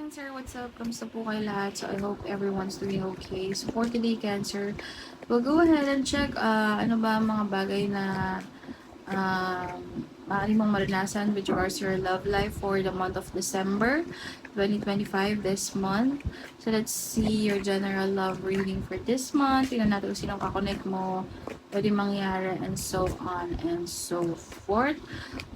Cancer, what's up? Kamusta po kayo lahat? So, I hope everyone's doing okay. So, for today, Cancer, we'll go ahead and check ano ba ang mga bagay na maaari mong maranasan with regards to your love life for the month of December 2025, this month. So, let's see your general love reading for this month. Tingnan natin kung sinong kakonect mo, pwede mangyari, and so on and so forth.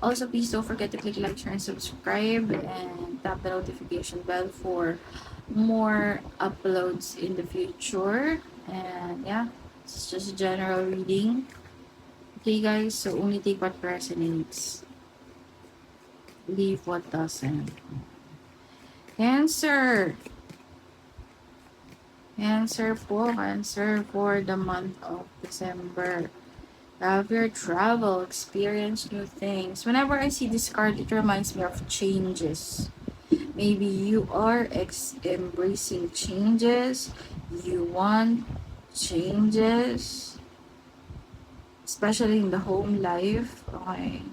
Also, please don't forget to click like, share, and subscribe, and tap the notification bell for more uploads in the future. And yeah, it's just a general reading. Okay, guys, so only take what resonates, leave what doesn't. Cancer. Cancer for the month of December. Have your travel, experience new things. Whenever I see this card, it reminds me of changes. Maybe you are embracing changes. You want changes, especially in the home life. Okay.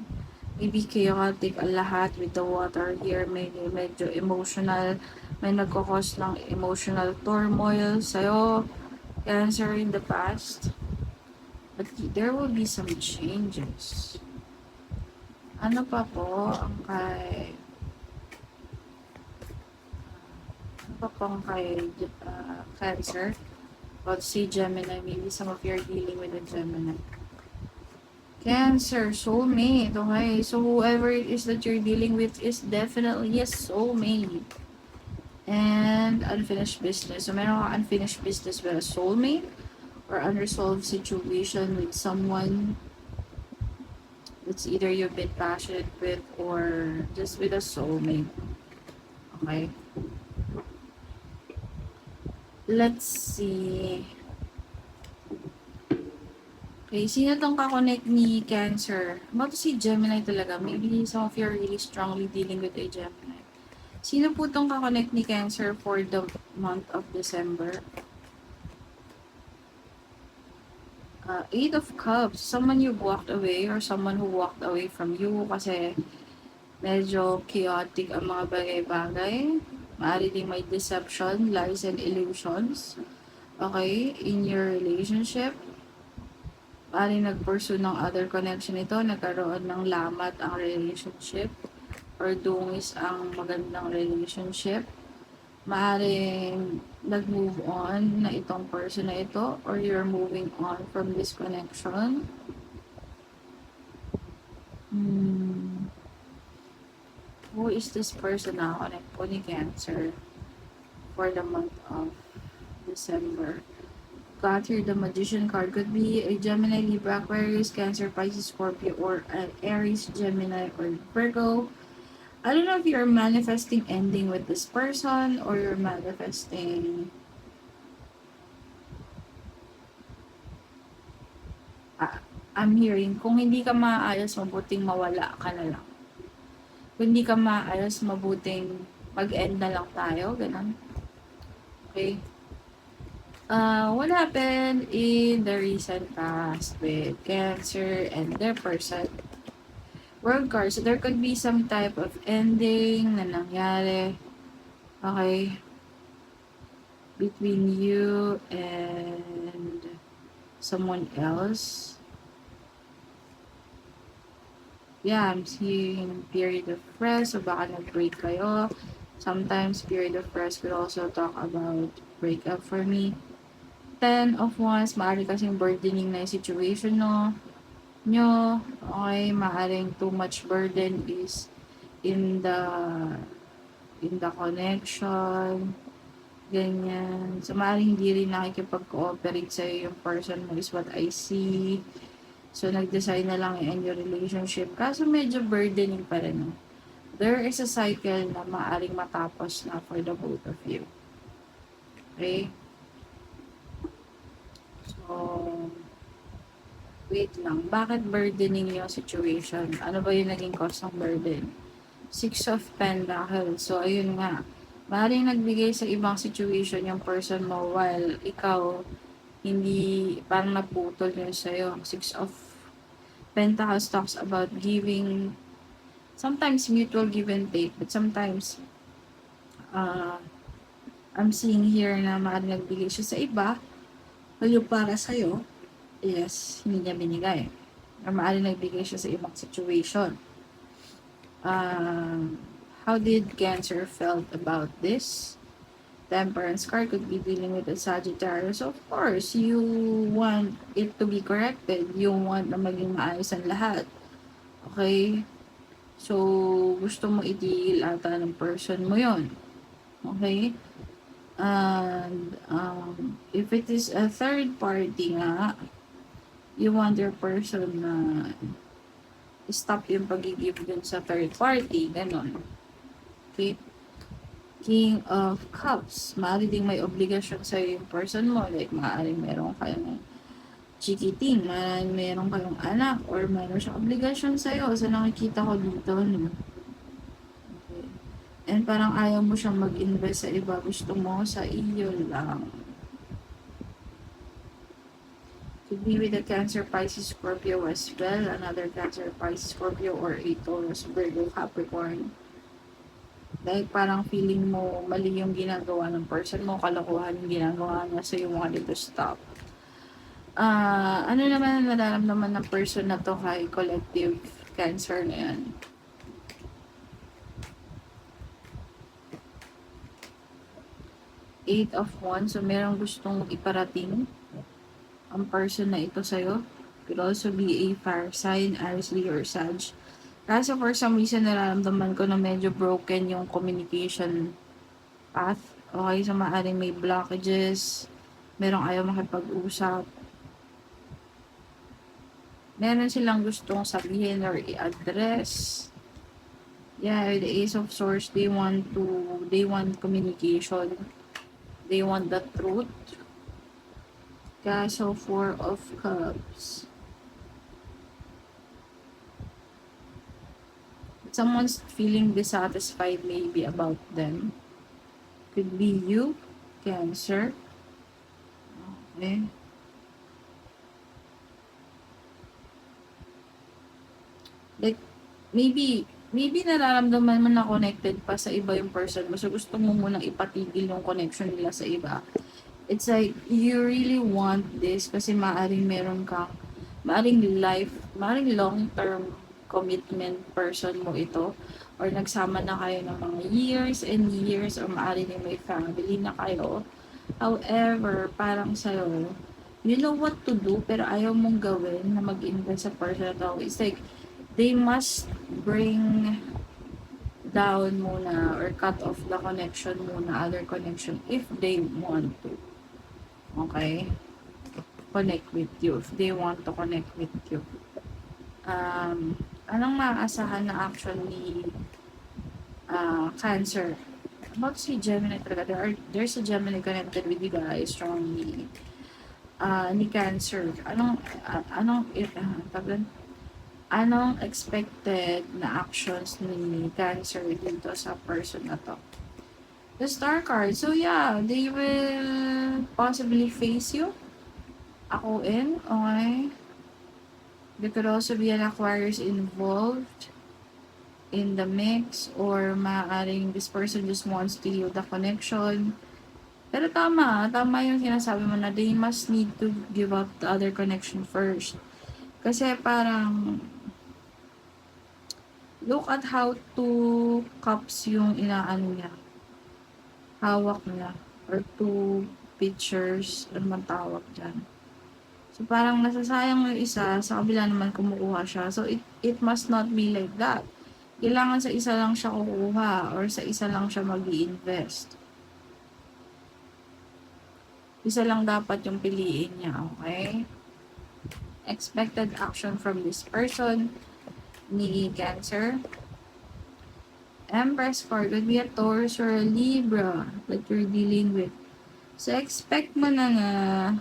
Maybe chaotic ang lahat with the water here. Medyo emotional. May nagkakos ng emotional turmoil sa'yo. Cancer in the past. But there will be some changes. Ano pa po ang kay... Ano pa po ang kay Cancer? About say Gemini. Maybe some of you are dealing with a Gemini. Cancer, soulmate. Okay, so whoever it is that you're dealing with is definitely a soulmate. And unfinished business. So meron ka unfinished business with a soulmate or unresolved situation with someone that's either you've been passionate with or just with a soulmate. Okay. Let's see. Okay, sino tong kakonect ni Cancer? About to see Gemini talaga. Maybe some of you are really strongly dealing with a Gemini. Sino po tong kakonect ni Cancer for the month of December? Eight of Cups. Someone you walked away or someone who walked away from you kasi medyo chaotic ang mga bagay-bagay. Maaari din may deception, lies, and illusions. Okay, in your relationship. Maaari nag-pursue ng other connection ito, nagkaroon ng lamat ang relationship or dungis ang magandang relationship. Maaaring nag-move on na itong person na ito or you're moving on from this connection. Who is this person na connect po ni Cancer for the month of December? Got here the Magician card. Could be a Gemini, Libra, Aquarius, Cancer, Pisces, Scorpio, or an Aries, Gemini, or Virgo. I don't know if you're manifesting ending with this person or you're manifesting I'm hearing kung hindi ka maayos, mabuting mawala ka na lang. Kung hindi ka maayos, mabuting mag-end na lang tayo, ganun. Okay. What happened in the recent past with Cancer and their person? World card. So there could be some type of ending na nangyari. Okay. Between you and someone else. Yeah, I'm seeing period of rest. So baka nag-break kayo. Sometimes period of rest could also talk about breakup for me. 10 of Wands, maaari kasing burdening na yung situation nyo. Okay, maaring too much burden is in the connection. Ganyan. So, maaring hindi rin nakikipag-cooperate sa'yo yung person mo is what I see. So, nag-decide na lang i-end your relationship. Kaso medyo burdening pa rin. There is a cycle na maaring matapos na for the both of you. Okay? So, wait lang. Bakit burdening yung situation? Ano ba yung naging cause ng burden? Six of Pentacles. So, ayun nga. Maaaring nagbigay sa ibang situation yung person mo while ikaw hindi parang naputol yun sa'yo. Six of Pentacles talks about giving sometimes mutual give and take, but sometimes Uh, I'm seeing here na maaaring nagbigay siya sa iba, o yung para sa'yo, yes, hindi niya binigay. Or maaaring nagbigay siya sa ibang situation. Um, how did Cancer felt about this? Temperance card could be dealing with a Sagittarius. Of course, you want it to be corrected. You want na maging maayos ang lahat. Okay? So, gusto mo i-deal ata ng person mo yon. Okay? And, if it is a third party nga, you want your person na stop yung pag-give dun sa third party. Ganon. Okay? King of Cups. Maaari ding may obligasyon sa yung person mo. Like, maaaring meron kayong chikiting, maaaring meron kayong anak, or meron siyang obligasyon sa'yo. Sa nakikita ko dito, no? Okay. And parang ayaw mo siyang mag-invest sa iba. Gusto mo sa iyo lang. Could be with a Cancer, Pisces, Scorpio as well. Another Cancer, Pisces, Scorpio, or a Taurus, Virgo, Capricorn. Dahil parang feeling mo mali yung ginagawa ng person mo, kalokohan yung ginagawa niya, so yung mga dito stop. Ano naman ang nararamdaman ng person na to kay collective Cancer na yan? Eight of Wands, so merong gustong iparating ang person na ito sa'yo. Could also be a fire sign, Aries, Leo, or Sag. Kaso for some reason, nararamdaman ko na medyo broken yung communication path. Okay, so maaaring may blockages, merong ayaw makipag-usap, meron silang gustong sabihin or i-address. Yeah, the Ace of Swords, they want communication. They want the truth. Kaso Four of Cups. Someone's feeling dissatisfied maybe about them. Could be you, Cancer. Okay. Like, maybe nararamdaman mo na connected pa sa iba yung person mo. So, gusto mo munang ipatigil yung connection nila sa iba. It's like, you really want this kasi maaring maaring long-term commitment person mo ito, or nagsama na kayo ng mga years and years, or maaring may family na kayo. However, parang sa'yo, you know what to do, pero ayaw mong gawin na mag-invest sa person na to. It's like, they must bring down muna or cut off the connection muna, other connection, if they want to. Okay? Connect with you. If they want to connect with you. Anong maaasahan na action ni Cancer? About si Gemini talaga. There's a Gemini connected with you guys strongly. Ni Cancer. Anong expected na actions ni Cancer dito sa person na to? The Star card. So yeah, they will possibly face you. Okay? There could also be an Aquarius involved in the mix, or maaaring this person just wants to heal the connection. Pero tama yung sinasabi mo na they must need to give up the other connection first. Kasi parang look at how two cups yung inaano niya. Hawak niya. Or two pictures. Ano man tawag dyan. So, parang nasasayang yung isa, sa kabila naman kumukuha siya. So, it must not be like that. Kailangan sa isa lang siya kukuha, or sa isa lang siya mag-i-invest. Isa lang dapat yung piliin niya, okay? Expected action from this person ni Cancer. Empress card would be a Taurus or a Libra that you're dealing with. So, expect mo na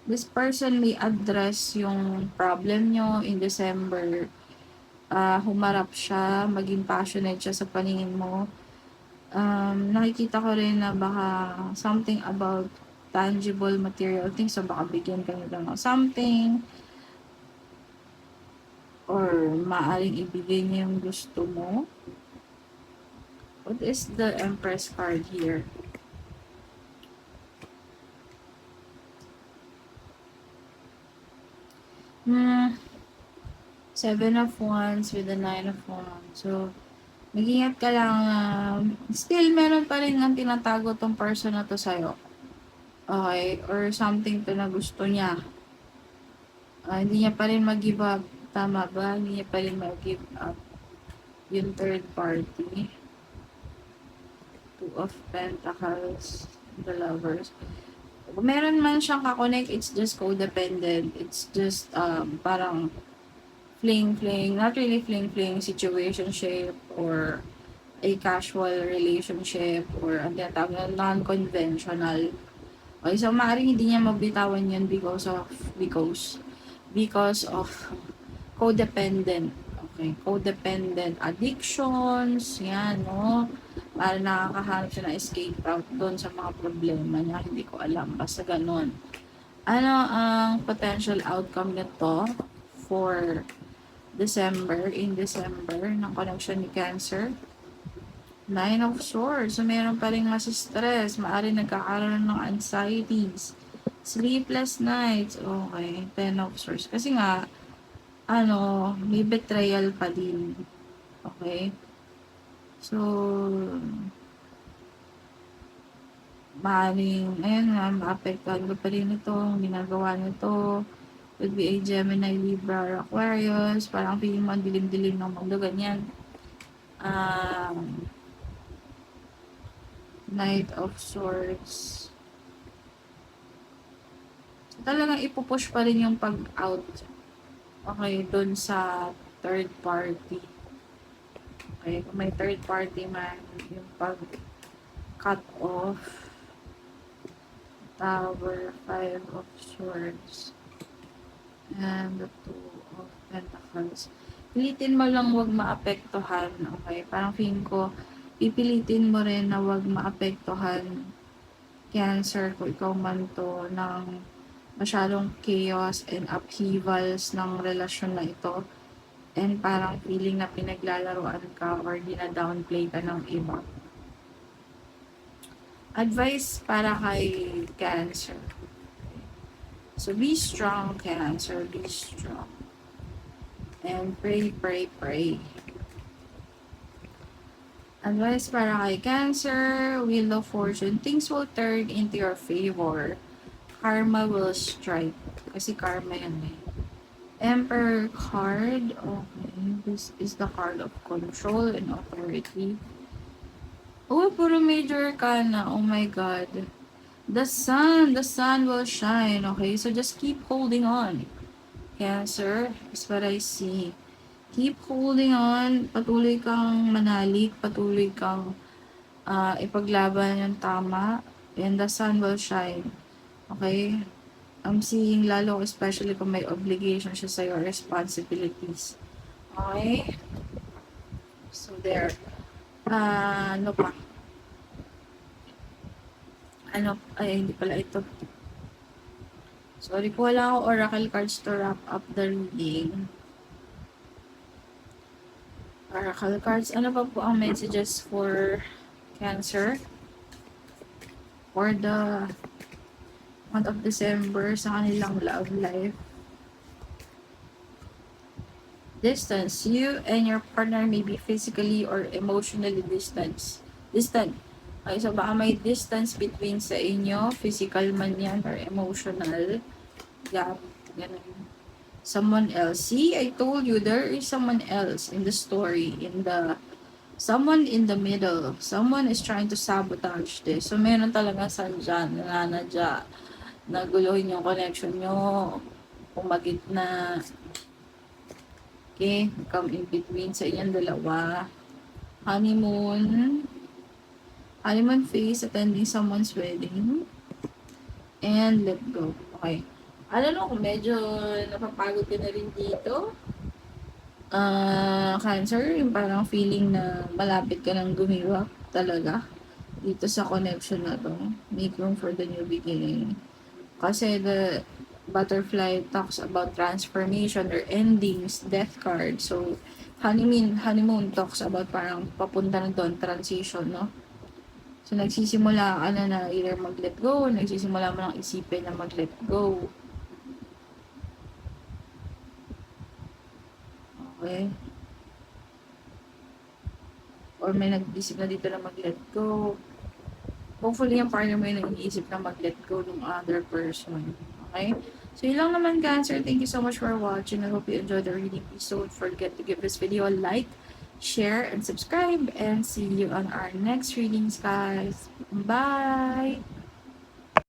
this person may address yung problem nyo in December. Humarap siya, maging passionate siya sa paningin mo. Nakikita ko rin na baka something about tangible material things, so baka bigyan ka nila ng something, or maaring ibigay niya yung gusto mo, o What is the Empress card here? Seven of Wands with the Nine of Wands. So, mag-ingat ka lang na still meron pa rin ang tinatago tong person na to sa'yo. Okay? Or something to na gusto niya. Hindi niya pa rin mag-give up. Tama ba? Hindi niya pa rin mag-give up. Yung third party. Two of Pentacles. The Lovers. Meron man siyang kakonect, it's just codependent. It's just parang fling-fling, not really fling-fling situationship or a casual relationship or ang tinatawag na non-conventional. Okay, so maaaring hindi niya mabitawan yun because of codependent. Okay, codependent addictions, yan, no? Para nakakahanap siya ng escape route doon sa mga problema niya, hindi ko alam, basta ganun. Ano ang potential outcome nito for in December, ng connection ni Cancer? Nine of Swords. So, meron pa rin stress. Maaaring nagkakaroon ng anxieties. Sleepless nights. Okay. Ten of Swords. Kasi nga, may betrayal pa din. Okay? So, maaaring, ayun nga, maapektuhan ko pa rin ito, ginagawa nito. Could be a Gemini, Libra, or Aquarius. Parang feeling mo ang dilim-dilim ng mundo, ganyan. Knight of Swords. So, talagang ipupush pa rin yung pag-out. Okay, dun sa third party. Okay, kung may third party man, yung pag-cut off. Tower, Five of Swords. And the Two of Pentacles. Pilitin mo lang wag maapektuhan. Okay, parang feeling ko, pipilitin mo rin na wag maapektuhan Cancer kung ikaw man to ng masyadong chaos and upheavals ng relasyon na ito. And parang feeling na pinaglalaroan ka or dina-downplay ka ng iba. Advice para kay Cancer. So, be strong, Cancer. Be strong. And pray, pray, pray. Advice para kay Cancer. Wheel of Fortune. Things will turn into your favor. Karma will strike. Kasi karma yan eh. Emperor card. Okay. This is the card of control and authority. Oh, puro major arcana. Oh my God. The sun will shine. Okay, so just keep holding on. Cancer, is what I see. Keep holding on. Patuloy kang manalik. Patuloy kang ipaglaban yung tama. And the sun will shine. Okay? I'm seeing lalo, especially kung may obligation siya sa your responsibilities. Okay? So, there. Ano pa? Hindi pala ito. Sorry po, wala ako oracle cards to wrap up the reading. Oracle cards, ano pa po ang messages for Cancer? For the month of December sa kanilang love life. Distance. You and your partner may be physically or emotionally distant. Okay, so baka may distance between sa inyo, physical man yan or emotional gap. Ganun. Someone else. See, I told you, there is someone else in the story, someone in the middle. Someone is trying to sabotage this. So, meron talaga sandyan, nananadya, naguluhin yung connection nyo, pumagit na. Okay, come in between sa inyong dalawa. Honeymoon phase, attending someone's wedding, and let go. Okay. I don't know kung medyo napapagod ka na rin dito. Cancer, yung parang feeling na malapit ka nang gumiwa talaga dito sa connection na to. Make room for the new beginning. Kasi the butterfly talks about transformation or endings, death card. So, honeymoon talks about parang papunta na doon, transition, no? So, nagsisimula ka na either mag-let go, nagsisimula mo ng isipin na mag-let go. Okay? Or may nag-isip na dito na mag-let go. Hopefully, yung partner mo yung nag-iisip na mag-let go ng other person. Okay? So, yun lang naman, Cancer. Thank you so much for watching. I hope you enjoyed the reading. Please don't forget to give this video a like, share, and subscribe. And see you on our next readings, guys. Bye!